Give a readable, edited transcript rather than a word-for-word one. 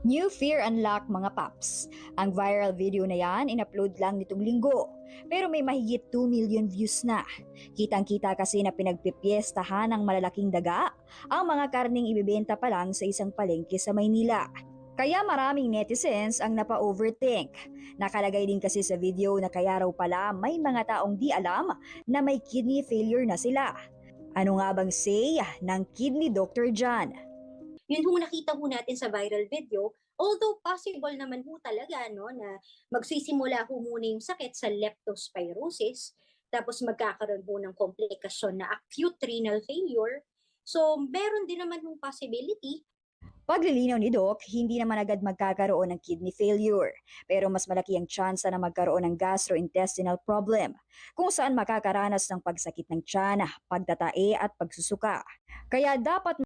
New Fear Unlock mga paps. Ang viral video na yan, in-upload lang nitong linggo. Pero may mahigit 2 million views na. Kitang-kita kasi na pinagpipiestahan ng malalaking daga ang mga karning ibibenta pa lang sa isang palengke sa Maynila. Kaya maraming netizens ang napa-overthink. Nakalagay din kasi sa video na kaya raw pala may mga taong di alam na may kidney failure na sila. Ano nga bang say ng kidney Dr. John? Yun yung nakita ho natin sa viral video, although possible naman ho talaga no, na magsisimula ho muna yung sakit sa leptospirosis, tapos magkakaroon ho ng komplikasyon na acute renal failure. So, meron din naman hong possibility. Paglilinaw ni Doc, hindi naman agad magkakaroon ng kidney failure, pero mas malaki ang tsansa na magkaroon ng gastrointestinal problem, kung saan makakaranas ng pagsakit ng tiyan, pagtatae at pagsusuka. Kaya dapat